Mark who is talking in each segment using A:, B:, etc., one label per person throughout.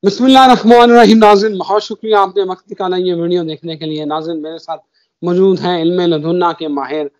A: बिस्मिल्लाहिर्रहमानिर्रहीम। नाज़रीन, बहुत शुक्रिया आपने वक्त निकाला ये वीडियो देखने के लिए। नाज़रीन, मेरे साथ मौजूद हैं इल्म लदुन्ना के माहिर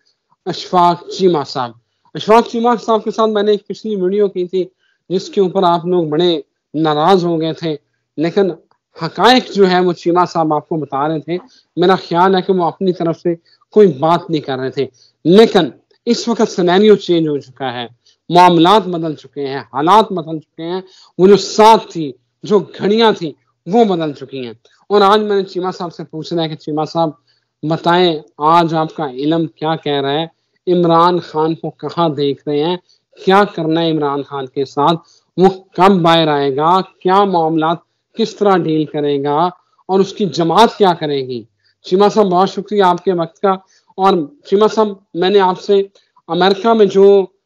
A: अशफाक चीमा साहब। अशफाक चीमा साहब के साथ मैंने एक पिछली वीडियो की थी जिसके ऊपर आप लोग बड़े नाराज हो गए थे, लेकिन हकायक जो है वो चीमा साहब आपको बता रहे थे। मेरा ख्याल है कि वो अपनी तरफ से कोई बात नहीं कर रहे थे, लेकिन इस वक्त सिनेरियो चेंज हो चुका है, मामलात बदल चुके हैं, हालात बदल चुके हैं। वो जो साथ थी, जो घड़ियां थी, वो बदल चुकी हैं। और आज मैंने चीमा साहब से पूछना है कि चीमा साहब बताएं, आज आपका इल्म क्या कह रहा है? इमरान खान को कहाँ देख रहे हैं? क्या करना है इमरान खान के साथ? वो कब बाहर आएगा? क्या मामला किस तरह डील करेगा? और उसकी जमात क्या करेगी? चीमा साहब, बहुत शुक्रिया आपके वक्त का। और चीमा साहब, मैंने आपसे अमेरिका में जो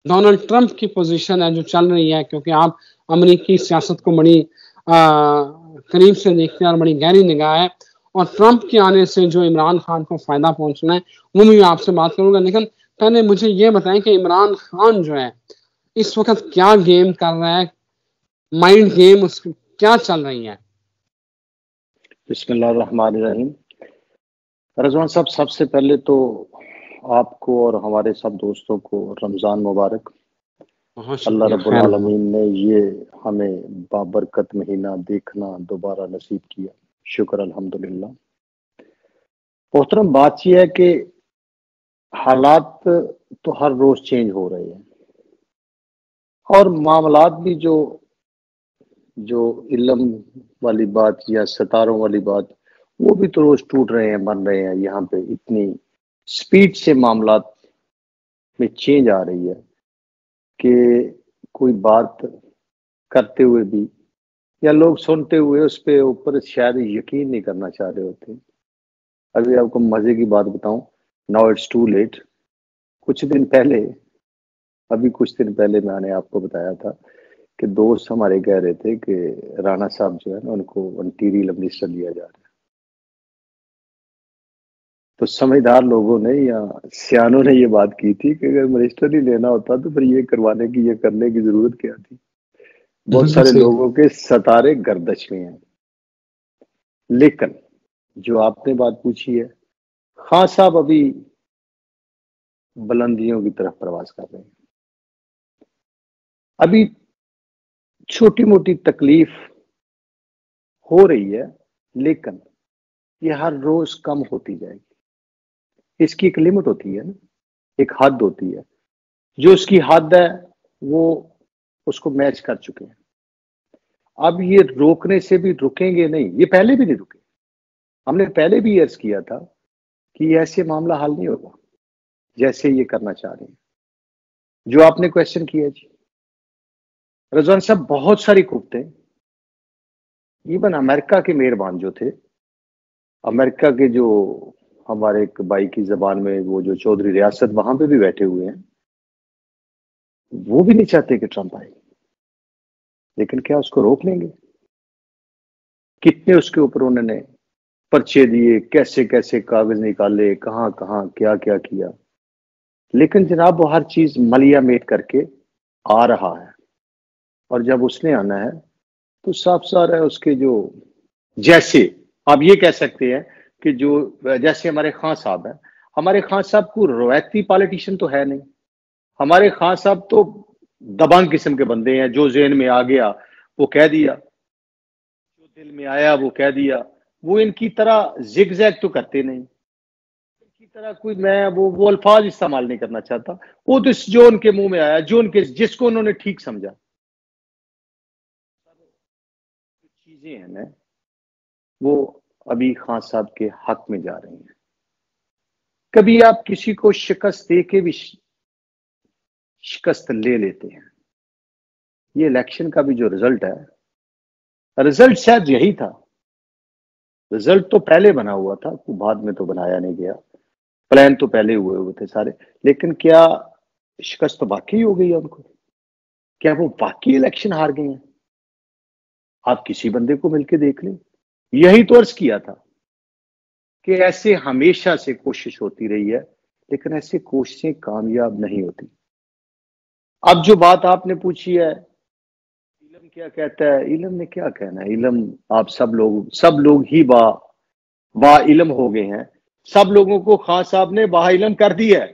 A: डोनाल्ड ट्रंप की पोजीशन है जो चल रही है, क्योंकि आप अमेरिकी सियासत को बड़ी करीब से देखते हैं और बड़ी गहरी निगाह है, और ट्रंप के आने से जो इमरान खान को फायदा पहुंचना है वो मैं आपसे बात करूंगा। लेकिन पहले मुझे ये बताएं कि इमरान खान जो है इस वक्त क्या गेम कर रहा है, माइंड गेम उसकी क्या चल रही है?
B: बिस्मिल्लाहिर्रहमानिर्रहीम। रज़वान साहब, सबसे पहले तो आपको और हमारे सब दोस्तों को रमज़ान मुबारक। अल्लाह रब्बुल आलमीन ने ये हमें बाबरकत महीना देखना दोबारा नसीब किया, शुक्र अल्हम्दुलिल्लाह। मोहतरम, बात यह है कि हालात तो हर रोज चेंज हो रहे हैं और मामलात भी जो जो इल्म वाली बात या सितारों वाली बात, वो भी तो रोज टूट रहे हैं, बन रहे हैं। यहाँ पे इतनी स्पीड से मामलात में चेंज आ रही है कि कोई बात करते हुए भी या लोग सुनते हुए उस पे ऊपर शायद यकीन नहीं करना चाह रहे होते। अभी आपको मजे की बात बताऊं, नाउ इट्स टू लेट। कुछ दिन पहले मैंने आपको बताया था कि दोस्त हमारे कह रहे थे कि राणा साहब जो है ना, उनको इंटीरियर मिनिस्टर लिया जा रहा है। तो समझदार लोगों ने या सियानों ने ये बात की थी कि अगर मिनिस्टर ही लेना होता तो फिर ये करने की जरूरत क्या थी। बहुत सारे लोगों के सतारे गर्दश में हैं। लेकिन जो आपने बात पूछी है, खान साहब अभी बुलंदियों की तरफ प्रवास कर रहे हैं। अभी छोटी मोटी तकलीफ हो रही है, लेकिन ये हर रोज कम होती जाएगी। इसकी एक लिमिट होती है ना, एक हद होती है। जो उसकी हद है वो उसको मैच कर चुके हैं। अब ये रोकने से भी रुकेंगे नहीं, ये पहले भी नहीं रुके। हमने पहले भी अर्ज किया था कि ऐसे मामला हल नहीं होगा जैसे ये करना चाह रहे हैं। जो आपने क्वेश्चन किया जी, रज़वान साहब, बहुत सारी कुफ्ते, इवन अमेरिका के मेहरबान जो थे, अमेरिका के जो हमारे एक भाई की जबान में वो जो चौधरी रियासत वहां पे भी बैठे हुए हैं, वो भी नहीं चाहते कि ट्रंप आए। लेकिन क्या उसको रोक लेंगे? कितने उसके ऊपर उन्होंने पर्चे दिए, कैसे कैसे कागज निकाले, कहां कहां क्या क्या किया। लेकिन जनाब वो हर चीज मलिया मेट करके आ रहा है। और जब उसने आना है तो साफ सारा है उसके जो, जैसे आप ये कह सकते हैं कि जो जैसे हमारे खान साहब हैं, हमारे खान साहब को रवायती पॉलिटिशियन तो है नहीं। हमारे खान साहब तो दबंग किस्म के बंदे हैं। जो जेहन में आ गया वो कह दिया, जो दिल में आया वो कह दिया। वो इनकी तरह जिग जैग तो करते नहीं, इनकी तरह कोई मैं वो अल्फाज इस्तेमाल नहीं करना चाहता। वो तो जो उनके मुंह में आया, जो उनके जिसको उन्होंने ठीक समझा, चीजें हैं ना, वो अभी खान साहब के हक में जा रही हैं। कभी आप किसी को शिकस्त दे के भी शिकस्त ले लेते हैं। ये इलेक्शन का भी जो रिजल्ट है, रिजल्ट शायद यही था। रिजल्ट तो पहले बना हुआ था, बाद में तो बनाया नहीं गया। प्लान तो पहले हुए थे सारे। लेकिन क्या शिकस्त तो बाकी हो गई है उनको? क्या वो बाकी इलेक्शन हार गए हैं? आप किसी बंदे को मिलकर देख लें। यही तो अर्ज किया था कि ऐसे हमेशा से कोशिश होती रही है, लेकिन ऐसे कोशिशें कामयाब नहीं होती। अब जो बात आपने पूछी है इल्म क्या कहता है, इलम ने क्या कहना है? इलम, आप सब लोग ही बा इलम हो गए हैं। सब लोगों को खान साहब ने बा इलम कर दिया है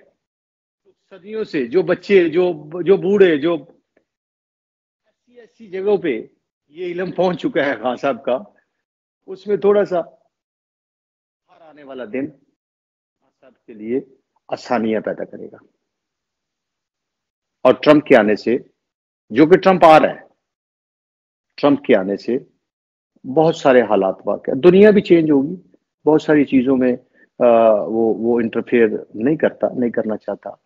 B: सदियों से। जो बच्चे, जो बूढ़े, जो ऐसी ऐसी जगहों पे ये इलम पहुंच चुका है खान साहब का, उसमें थोड़ा सा हर आने वाला दिन खान साहब के लिए आसानियां पैदा करेगा। और ट्रंप के आने से, जो कि ट्रंप आ रहा है, ट्रंप के आने से बहुत सारे हालात वाकई, दुनिया भी चेंज होगी। बहुत सारी चीजों में वो इंटरफेयर नहीं करना चाहता।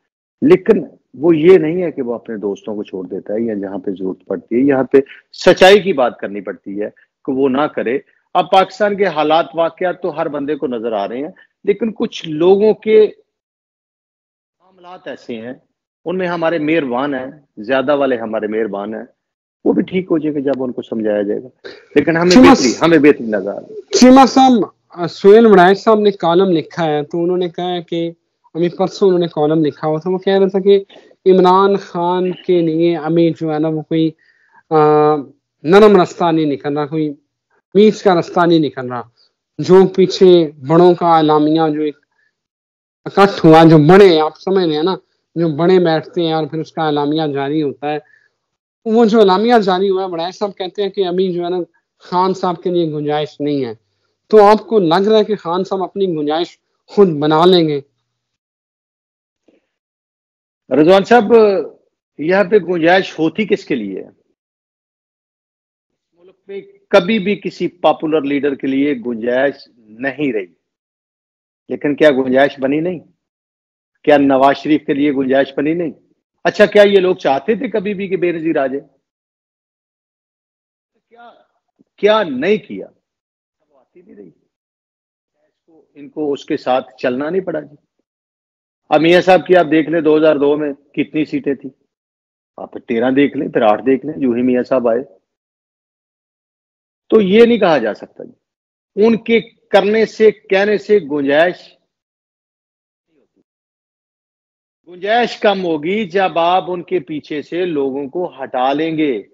B: लेकिन वो ये नहीं है कि वो अपने दोस्तों को छोड़ देता है, या जहां पे जरूरत पड़ती है, यहाँ पे सच्चाई की बात करनी पड़ती है कि वो ना करे। अब पाकिस्तान के हालात वाकयात तो हर बंदे को नजर आ रहे हैं, लेकिन कुछ लोगों के मामलात ऐसे हैं, उनमें हमारे मेहरबान हैं, ज्यादा वाले हमारे मेहरबान हैं, वो भी ठीक हो जाएगा जब उनको समझाया जाएगा। लेकिन हमें बेहतरी नजर आ रही है।
A: चीमा साहब, सुहेल वड़ैच साहब ने कॉलम लिखा है, तो उन्होंने कहा है कि अभी परसों उन्होंने कॉलम लिखा हुआ था, वो कह रहा था कि इमरान खान के लिए अभी जो है ना वो कोई नरम रास्ता नहीं निकल रहा, कोई मीच का रास्ता नहीं निकल रहा। जो पीछे बड़ों का एलामिया जो एक इकट्ठ हुआ, जो बड़े, आप समझ रहे हैं ना, जो बड़े बैठते हैं और फिर उसका एलामिया जारी होता है, वो जो एलामिया जारी हुआ है, वड़ैच साहब कहते हैं कि अभी जो है ना खान साहब के लिए गुंजाइश नहीं है। तो आपको लग रहा है कि खान साहब अपनी गुंजाइश खुद बना लेंगे?
B: रजवान साहब, यहाँ पे गुंजाइश होती किसके लिए है? मुल्क में कभी भी किसी पॉपुलर लीडर के लिए गुंजाइश नहीं रही, लेकिन क्या गुंजाइश बनी नहीं? क्या नवाज शरीफ के लिए गुंजाइश बनी नहीं? अच्छा, क्या ये लोग चाहते थे कभी भी कि बेनजीर आ जाए? क्या नहीं किया? वो आती नहीं रही, इनको उसके साथ चलना नहीं पड़ा जी। अब मियां साहब की आप देख लें, 2002 में कितनी सीटें थी, आप 13 देख लें, फिर 8 देख लें, जो ही मियां साहब आए। तो ये नहीं कहा जा सकता जी, उनके करने से, कहने से गुंजाइश कम होगी जब आप उनके पीछे से लोगों को हटा लेंगे।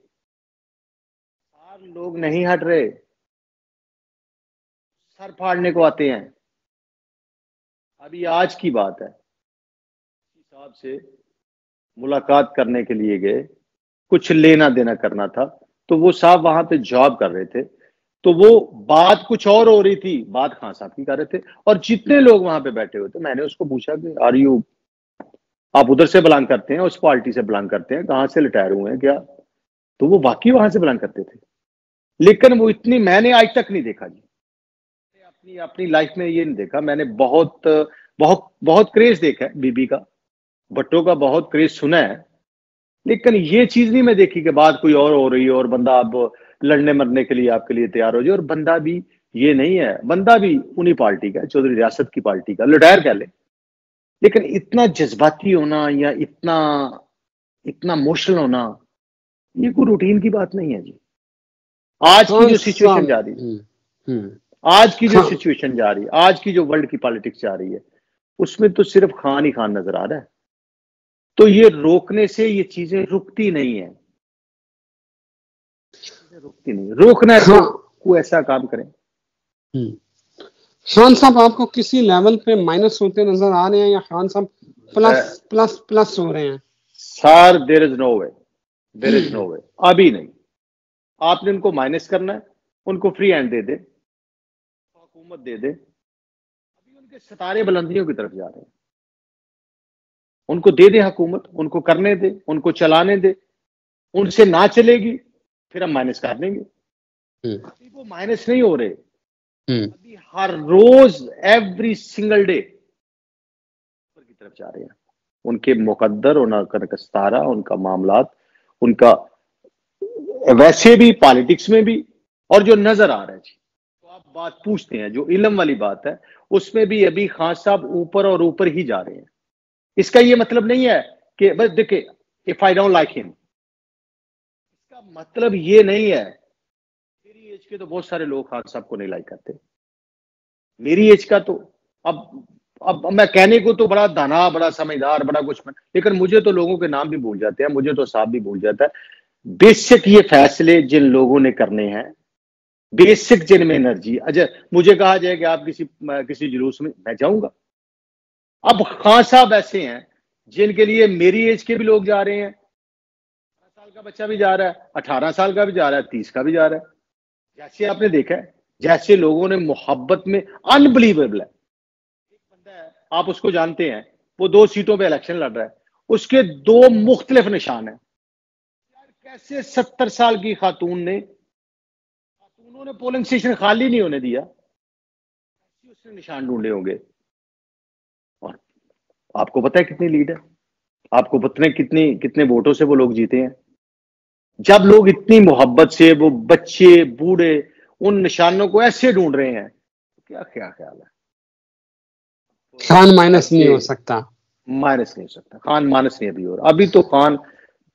B: लोग नहीं हट रहे, सर फाड़ने को आते हैं। अभी आज की बात है, साहब से मुलाकात करने के लिए गए, कुछ लेना देना करना था, तो वो साहब वहां पे जॉब कर रहे थे, तो वो बात कुछ और हो रही थी, बात खान साहब की कर रहे थे। और जितने लोग वहां पे बैठे हुए थे, मैंने उसको पूछा कि आर यू, आप उधर से बिलोंग करते हैं, उस पार्टी से बिलोंग करते हैं, कहां से रिटायर हुए हैं क्या? तो वो वाकई वहां से बिलोंग करते थे। लेकिन वो इतनी, मैंने आज तक नहीं देखा जी, अपनी लाइफ में ये नहीं देखा। मैंने बहुत बहुत बहुत क्रेज देखा है बीबी का, भट्टो का बहुत क्रेज सुना है, लेकिन ये चीज नहीं मैं देखी कि बात कोई और हो रही है और बंदा अब लड़ने मरने के लिए आपके लिए तैयार हो जाए। और बंदा भी ये नहीं है, बंदा भी उन्हीं पार्टी का, चौधरी रियासत की पार्टी का, रिटायर कह ले। लेकिन इतना जज्बाती होना या इतना इमोशनल होना, ये कोई रूटीन की बात नहीं है जी। आज की जो सिचुएशन जा रही है, आज की जो सिचुएशन जा रही है, आज की जो वर्ल्ड की पॉलिटिक्स जा रही है, उसमें तो सिर्फ खान ही खान नजर आ रहा है। तो ये रोकने से ये चीजें रुकती नहीं है, रोकना है तो वो ऐसा काम करें।
A: खान साहब आपको किसी लेवल पे माइनस होते नजर आ रहे हैं, या खान साहब प्लस प्लस प्लस हो रहे हैं?
B: सर, देयर इज नो वे, अभी नहीं। आपने उनको माइनस करना है, उनको फ्री हैंड दे दे, हुकूमत दे दे। अभी उनके सितारे बुलंदियों की तरफ जा रहे हैं, उनको दे दे हुकूमत, उनको करने दे, उनको चलाने दे। उनसे ना चलेगी फिर हम माइनस कर देंगे। अभी वो माइनस नहीं हो रहे, अभी हर रोज एवरी सिंगल डे ऊपर की तरफ जा रहे हैं। उनके मुकद्दर, उनका सितारा, उनका मामलात, उनका वैसे भी पॉलिटिक्स में भी, और जो नजर आ रहा है जी। तो आप बात पूछते हैं, जो इल्म वाली बात है, उसमें भी अभी खान साहब ऊपर और ऊपर ही जा रहे हैं। इसका ये मतलब नहीं है कि बस देखिए, if I don't like him, इसका मतलब ये नहीं है। मेरी एज के तो बहुत सारे लोग खान साहब को नहीं लाइक करते, मेरी एज का तो अब मैं कहने को तो बड़ा दाना, बड़ा समझदार, बड़ा कुछ, लेकिन मुझे तो लोगों के नाम भी भूल जाते हैं, मुझे तो साहब भी भूल जाता है। बेसिक ये फैसले जिन लोगों ने करने हैं, बेसिक जिनमें एनर्जी, अच्छा मुझे कहा जाए कि आप किसी जुलूस में, मैं जाऊंगा। अब खान साहब ऐसे हैं जिनके लिए मेरी एज के भी लोग जा रहे हैं, 18 साल का बच्चा भी जा रहा है, 18 साल का भी जा रहा है, 30 का भी जा रहा है। जैसे आपने देखा है, जैसे लोगों ने मोहब्बत में, अनबिलीवेबल है। एक बंदा है, आप उसको जानते हैं, वो 2 सीटों पे इलेक्शन लड़ रहा है, उसके 2 मुख्तलिफ निशान है। कैसे 70 साल की खातूनों ने पोलिंग स्टेशन खाली नहीं होने दिया, उसने निशान ढूंढे होंगे। और आपको पता है कितनी लीड है, आपको पता है कितने वोटों से वो लोग जीते हैं। जब लोग इतनी मोहब्बत से, वो बच्चे बूढ़े उन निशानों को ऐसे ढूंढ रहे हैं, तो क्या क्या ख्याल है?
A: खान माइनस नहीं हो सकता,
B: माइनस नहीं हो सकता, खान माइनस नहीं अभी हो रहा, अभी तो खान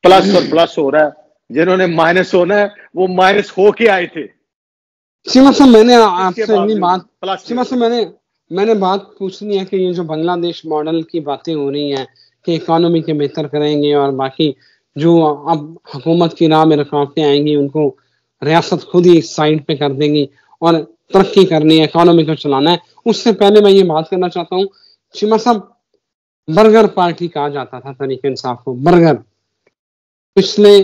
B: प्लस और प्लस हो रहा है। जिन्होंने माइनस होना है वो माइनस होके आए थे।
A: सीमा साहब मैंने आपसे अगली बात, सीमा
B: प्लस
A: साहब मैंने बात पूछनी है कि ये जो बांग्लादेश मॉडल की बातें हो रही हैं कि इकोनॉमी के बेहतर करेंगे और बाकी जो अब हुकूमत की राह में रुकावटें आएंगी उनको रियासत खुद ही साइड पे कर देंगी और तरक्की करनी है, इकोनॉमी को चलाना है। उससे पहले मैं ये बात करना चाहता हूँ, सीमा साहब बर्गर पार्टी कहा जाता था तरीके इंसाफ को, बर्गर पिछले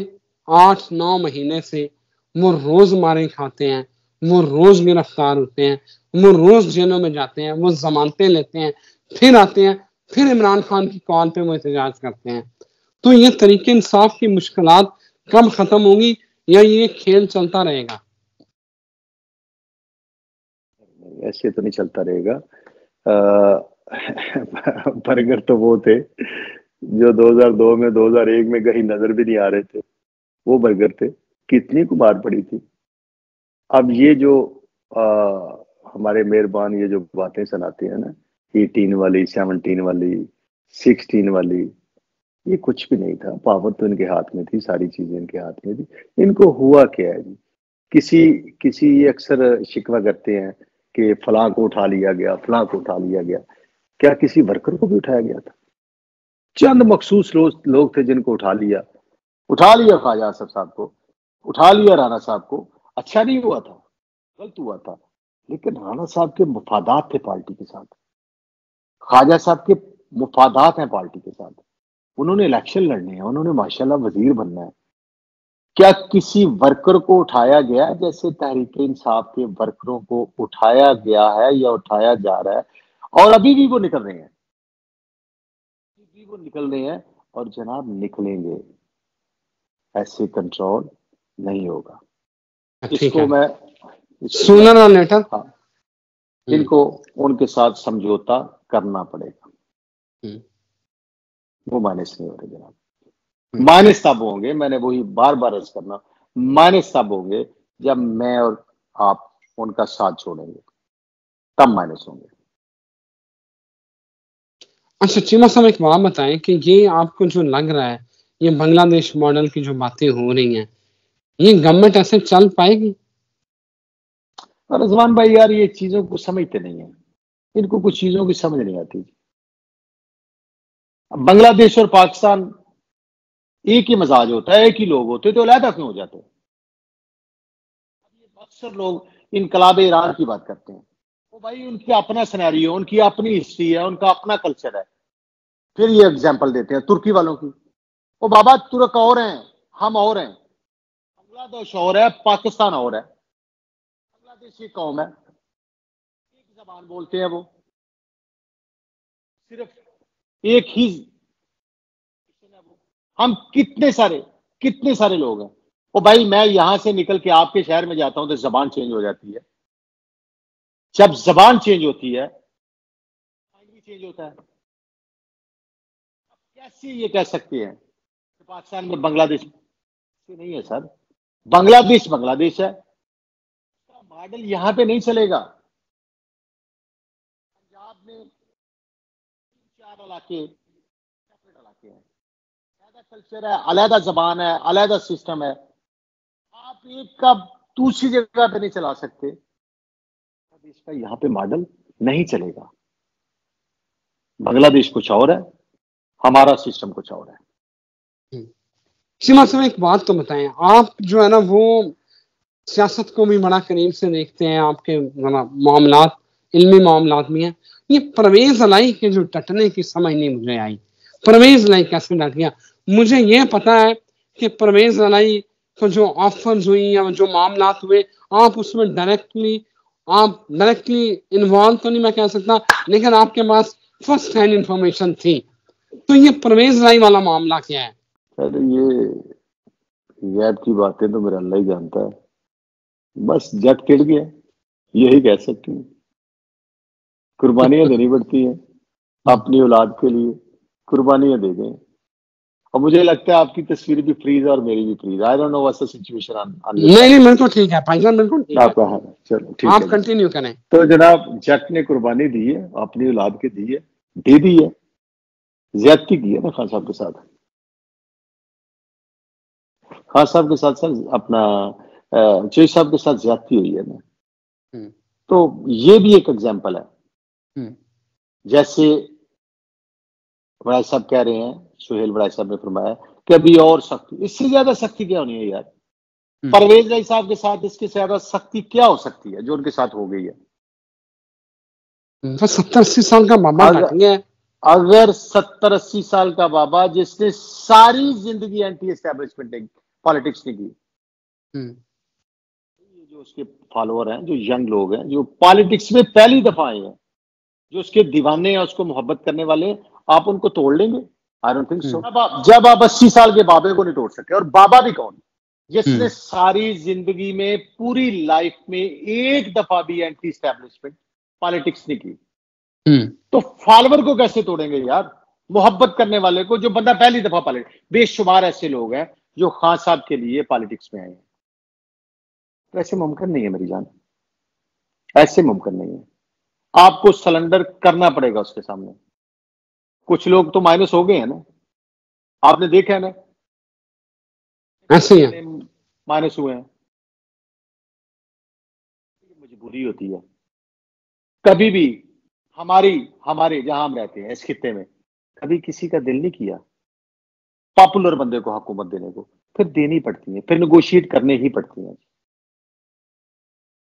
A: 8-9 महीने से वो रोज मारे खाते हैं, वो रोज गिरफ्तार होते हैं, वो रोज जेलों में जाते हैं, वो जमानतें लेते हैं, फिर आते हैं, फिर इमरान खान की कॉल पे वो एहतजाज करते हैं। तो ये तरीके इंसाफ की मुश्किलात कब खत्म होगी या ये खेल चलता रहेगा?
B: ऐसे तो नहीं चलता रहेगा। बर्गर तो वो थे जो 2002 में 2001 में कहीं नजर भी नहीं आ रहे थे, वो बर्गर थे। कितनी को मार पड़ी थी। अब ये जो हमारे मेहरबान ये जो बातें सुनाते हैं ना, 18 वाली, 17 वाली, 16 वाली, ये कुछ भी नहीं था। पावर तो इनके हाथ में थी, सारी चीजें इनके हाथ में थी। इनको हुआ क्या है जी? किसी किसी ये अक्सर शिकवा करते हैं कि फलां को उठा लिया गया, फलां को उठा लिया गया। क्या किसी वर्कर को भी उठाया गया था? चंद मखसूस लोग थे जिनको उठा लिया ख्वाजा आसफ साहब को, उठा लिया राणा साहब को। अच्छा नहीं हुआ था, गलत हुआ था, लेकिन राणा साहब के मुफादात थे पार्टी के साथ, ख्वाजा साहब के मुफादात हैं पार्टी के साथ। उन्होंने इलेक्शन लड़ने हैं, उन्होंने माशाल्लाह वजीर बनना है। क्या किसी वर्कर को उठाया गया जैसे तहरीक इंसाफ के वर्करों को उठाया गया है या उठाया जा रहा है? और अभी भी वो निकल रहे हैं, और जनाब निकलेंगे। ऐसे कंट्रोल नहीं होगा। इसको मैं
A: सूनर और लेटर,
B: हाँ, इनको उनके साथ समझौता करना पड़ेगा। वो माइनस नहीं हो रहे जनाब। माइनस तब होंगे, मैंने वही बार बार अर्ज करना, माइनस तब होंगे जब मैं और आप उनका साथ छोड़ेंगे, तब माइनस होंगे।
A: अच्छा चीमा साहब एक बात बताएं कि ये आपको जो लग रहा है, ये बांग्लादेश मॉडल की जो बातें हो रही हैं, ये गवर्नमेंट ऐसे चल पाएगी?
B: रजवान भाई यार, ये चीजों को समझते नहीं है, इनको कुछ चीजों की समझ नहीं आती। बांग्लादेश और पाकिस्तान एक ही मजाज होता है, एक ही लोग होते, तो अलहदा क्यों हो जाते? अक्सर लोग इनकलाब ईरान की बात करते हैं, वो भाई उनकी अपना सिनेरियो, उनकी अपनी हिस्ट्री है, उनका अपना कल्चर है। फिर ये एग्जाम्पल देते हैं तुर्की वालों की। वो बाबा तुर्क और हैं, हम और हैं, बांग्लादेश और है, पाकिस्तान और है। बांग्लादेशी कौम है, एक जबान बोलते हैं, वो सिर्फ एक ही। हम कितने सारे लोग हैं। ओ भाई, मैं यहां से निकल के आपके शहर में जाता हूं तो जबान चेंज हो जाती है। जब जबान चेंज होती है, माइंड भी चेंज होता है। कैसे ये कह सकते हैं कि पाकिस्तान में बांग्लादेश नहीं है? सर, बांग्लादेश है। मॉडल यहां पे नहीं चलेगा। पंजाब में 4 इलाके हैं, अलहदा कल्चर है, अलहदा जबान है, अलहदा सिस्टम है। आप एक का दूसरी जगह पे नहीं चला सकते। देश का यहाँ पे मॉडल नहीं चलेगा। बांग्लादेश कुछ और है, हमारा सिस्टम कुछ और है।
A: सीमा साहब एक बात तो बताएं, आप जो है ना वो सियासत को भी बड़ा करीब से देखते हैं, आपके मामलात इल्मी मामलात में है। ये परवेज अलाई के जो डटने की समझ नहीं मुझे आई, परवेज अलाई कैसे डट गया? मुझे ये पता है कि परवेज अलाई को जो ऑफर्स हुई या जो मामलात हुए, आप उसमें डायरेक्टली इन्वॉल्व तो नहीं मैं कह सकता, लेकिन आपके पास फर्स्ट हैंड इंफॉर्मेशन थी। तो ये परवेज अलाई वाला मामला क्या है?
B: अरे ये गैब की बातें तो मेरा अल्लाह ही जानता है। बस जट चिढ़ गया, यही कह सकती हूँ। कुर्बानियां देनी पड़ती हैं अपनी औलाद के लिए, कुर्बानियां दे दें। और मुझे लगता है आपकी तस्वीर भी फ्रीज और मेरी भी freeze. I don't know what's the situation on
A: नहीं बिल्कुल ठीक है भाईजान, बिल्कुल ठीक है,
B: आपका है। चलो ठीक
A: आप
B: है,
A: कंटिन्यू करें।
B: तो जनाब जट ने कुर्बानी दी है, अपनी औलाद के दी है, दे दी है, ज्यादती की है ना खान साहब के साथ। खान साहब के साथ सर अपना चोई साहब के साथ ज्यादती हुई है ना। तो ये भी एक एग्जाम्पल है। जैसे बड़ाई साहब कह रहे हैं, सुहेल बड़ाई साहब ने फरमाया कि अभी और सख्ती, इससे ज्यादा सख्ती क्या होनी है यार? परवेज राय साहब के साथ इसके ज्यादा सख्ती क्या हो सकती है जो उनके साथ हो गई है?
A: 70-80 साल का बाबा डट गया।
B: अगर 70-80 साल का बाबा जिसने सारी जिंदगी एंटी एस्टेब्लिशमेंट पॉलिटिक्स ने की, जो उसके फॉलोअर हैं, जो यंग लोग हैं, जो पॉलिटिक्स में पहली दफा आए हैं, जो उसके दीवाने हैं, उसको मोहब्बत करने वाले, आप उनको तोड़ लेंगे? I don't think so. जब आप 80 साल के बाबे को नहीं तोड़ सकते, और बाबा भी कौन, जिसने सारी जिंदगी में पूरी लाइफ में एक दफा भी एंटी एस्टेब्लिशमेंट पॉलिटिक्स नहीं की, तो फॉलोअर को कैसे तोड़ेंगे यार? मोहब्बत करने वाले को, जो बंदा पहली दफा पॉलिटिक्स, बेशुमार ऐसे लोग हैं जो खान साहब के लिए पॉलिटिक्स में आए हैं। तो ऐसे मुमकिन नहीं है मेरी जान, ऐसे मुमकिन नहीं है। आपको सरेंडर करना पड़ेगा उसके सामने। कुछ लोग तो माइनस हो गए हैं ना, आपने देखा है ना,
A: ऐसे ही
B: माइनस हुए हैं। मजबूरी होती है कभी भी। हमारे जहां हम रहते हैं इस खित्ते में, कभी किसी का दिल नहीं किया पॉपुलर बंदे को हुकूमत देने को, फिर देनी पड़ती है, फिर नेगोशिएट करने ही पड़ती है।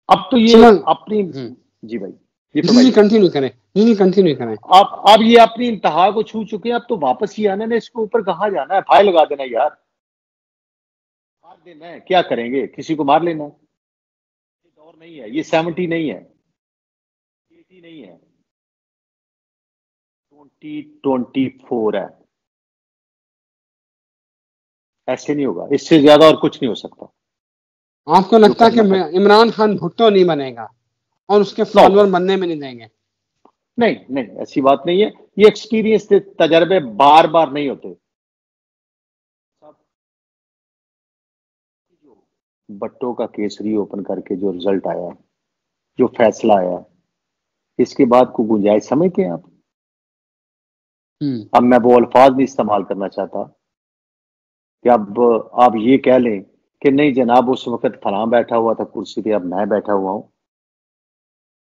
B: अब तो ये अपनी जी भाई,
A: जी कंटिन्यू करें, जी कंटिन्यू करें।
B: आप ये अपनी इंतहा को छू चुके हैं, अब तो वापस ही आना है। इसके ऊपर कहाँ जाना है? फाइल लगा देना यार, मार देना है, क्या करेंगे? किसी को मार लेना है। ये दौर नहीं है, ये 70 नहीं है, 80 नहीं है, 2024 है। ऐसे नहीं होगा, इससे ज्यादा और कुछ नहीं हो सकता।
A: आपको लगता है कि इमरान खान भुट्टो नहीं बनेगा और उसके फॉलोअर बनने में नहीं देंगे?
B: नहीं नहीं, ऐसी बात नहीं है। ये एक्सपीरियंस तजर्बे बार बार नहीं होते। भट्टो का केस रीओपन करके जो रिजल्ट आया, जो फैसला आया, इसके बाद को गुंजाइश समझते हैं आप? अब मैं वो अल्फाज नहीं इस्तेमाल करना चाहता कि अब आप ये कह लें कि नहीं जनाब उस वक्त फलां बैठा हुआ था कुर्सी पे, अब मैं बैठा हुआ हूं।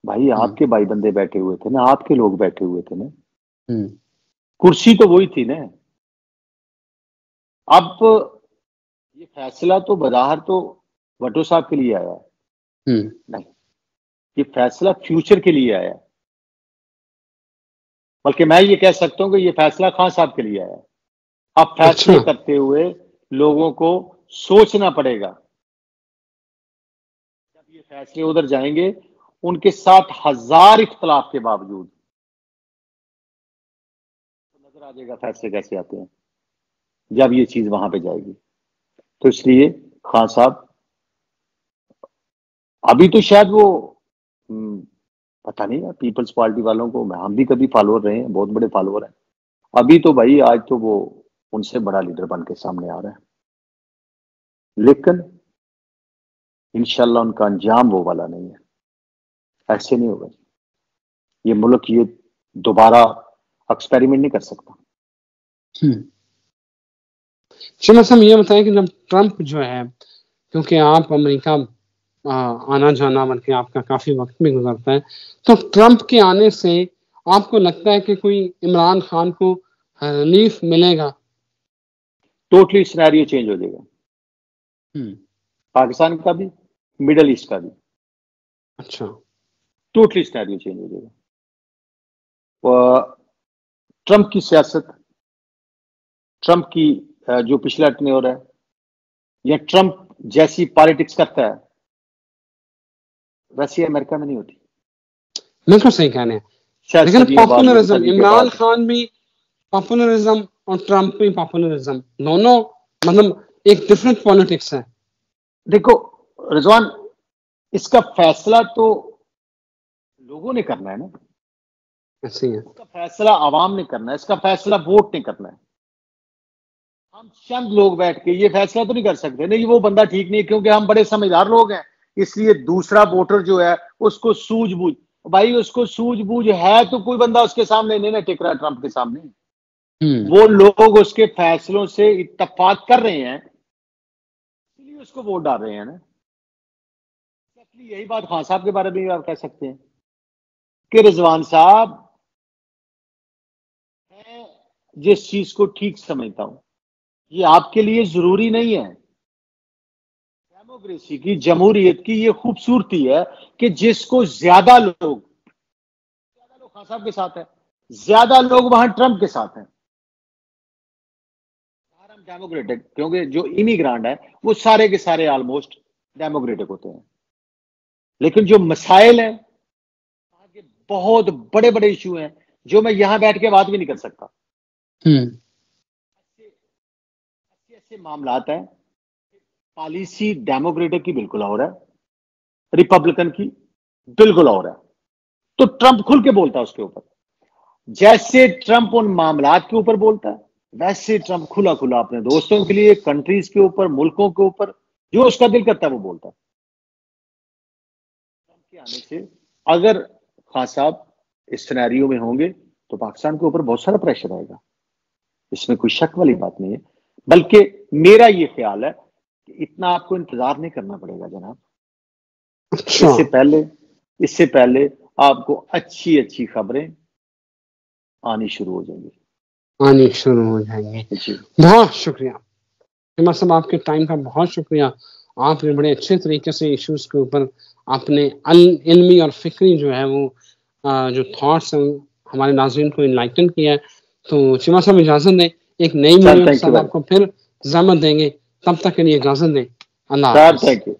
B: भाई आपके भाई बंदे बैठे हुए थे ना, आपके लोग बैठे हुए थे ना, कुर्सी तो वही थी ना। अब ये फैसला तो बज़ाहिर तो भट्टो साहब के लिए आया है, नहीं, ये फैसला फ्यूचर के लिए आया है। बल्कि मैं ये कह सकता हूं कि ये फैसला खान साहब के लिए आया है। अब फैसले करते हुए लोगों को सोचना पड़ेगा। जब ये फैसले उधर जाएंगे, उनके साथ 1000 इख्तलाफ के बावजूद तो नजर आ जाएगा फैसले कैसे आते हैं जब ये चीज वहां पे जाएगी। तो इसलिए खान साहब अभी तो शायद वो पता नहीं है, पीपल्स पार्टी वालों को, हम भी कभी फॉलोअर रहे हैं, बहुत बड़े फॉलोअर हैं। अभी तो भाई आज तो वो उनसे बड़ा लीडर बन के सामने आ रहा है, लेकिन इंशाल्लाह उनका अंजाम वो वाला नहीं है। ऐसे नहीं होगा। ये मुल्क ये दोबारा एक्सपेरिमेंट नहीं कर सकता।
A: चलो हम ये बताएं कि जब ट्रंप जो है, क्योंकि आप अमेरिका आना जाना बल्कि आपका काफी वक्त भी गुजरता है, तो ट्रंप के आने से आपको लगता है कि कोई इमरान खान को रिलीफ मिलेगा?
B: टोटली सिनेरियो चेंज हो जाएगा, पाकिस्तान का भी, मिडल ईस्ट का भी।
A: अच्छा,
B: टोटली सिनेरियो चेंज हो जाएगा। ट्रंप की सियासत, ट्रंप की जो पिछला टेन्योर है, या ट्रंप जैसी पॉलिटिक्स करता है वैसी अमेरिका में नहीं होती।
A: बिल्कुल सही कहने हैं। लेकिन पॉपुलरिज्म, इमरान खान भी पॉपुलरिज्म और ट्रंप भी पॉपुलरिज्म, दोनों मतलब एक डिफरेंट पॉलिटिक्स है।
B: देखो रिजवान, इसका फैसला तो लोगों ने करना है ना,
A: ऐसे है।
B: इसका फैसला आवाम ने करना है, इसका फैसला वोट ने करना है। हम चंद लोग बैठ के ये फैसला तो नहीं कर सकते नहीं वो बंदा ठीक नहीं, क्योंकि हम बड़े समझदार लोग हैं, इसलिए दूसरा वोटर जो है उसको सूझबूझ, भाई उसको सूझबूझ है तो कोई बंदा उसके सामने नहीं ना टिक रहा ट्रंप के सामने। वो लोग उसके फैसलों से इत्तेफाक कर रहे हैं, इसलिए उसको वोट डाल रहे हैं ना। यही बात खान साहब के बारे में भी आप कह सकते हैं कि रिजवान साहब, मैं जिस चीज को ठीक समझता हूं ये आपके लिए जरूरी नहीं है। डेमोक्रेसी की, जमहूरियत की ये खूबसूरती है कि जिसको ज्यादा लोग खान साहब के साथ है, ज्यादा लोग वहां ट्रंप के साथ हैं, डेमोक्रेटिक, क्योंकि जो इमिग्रेंट है वो सारे के सारे ऑलमोस्ट डेमोक्रेटिक होते हैं। लेकिन जो मसाइल हैं, बहुत बड़े बड़े इशू हैं जो मैं यहां बैठ के बात भी नहीं कर सकता। ऐसे मामलात हैं, पॉलिसी डेमोक्रेटिक की बिल्कुल और है, रिपब्लिकन की बिल्कुल और है। तो ट्रंप खुल के बोलता है उसके ऊपर, जैसे ट्रंप उन मामलात के ऊपर बोलता है वैसे ट्रंप खुला खुला अपने दोस्तों के लिए, कंट्रीज के ऊपर, मुल्कों के ऊपर जो उसका दिल करता है वो बोलता है। ट्रंप के आने से अगर खान साहब इस सिनेरियो में होंगे तो पाकिस्तान के ऊपर बहुत सारा प्रेशर आएगा, इसमें कोई शक वाली बात नहीं है। बल्कि मेरा ये ख्याल है कि इतना आपको इंतजार नहीं करना पड़ेगा जनाब।
A: अच्छा।
B: इससे पहले आपको अच्छी अच्छी खबरें आनी शुरू हो जाएंगी।
A: बहुत शुक्रिया हिमा साहब, आपके टाइम का बहुत शुक्रिया। आपने बड़े अच्छे तरीके से इश्यूज के ऊपर अपने इल्मी और फिक्री जो है वो जो थॉट्स हैं हमारे नाज़रीन को इनलाइटन किया है। तो चिमा साहब इजाजत दें, एक नई वीडियो के साथ आपको फिर ज़हमत देंगे, तब तक के लिए इजाजत दें। अल्लाह हाफ़िज़।
B: Thank you.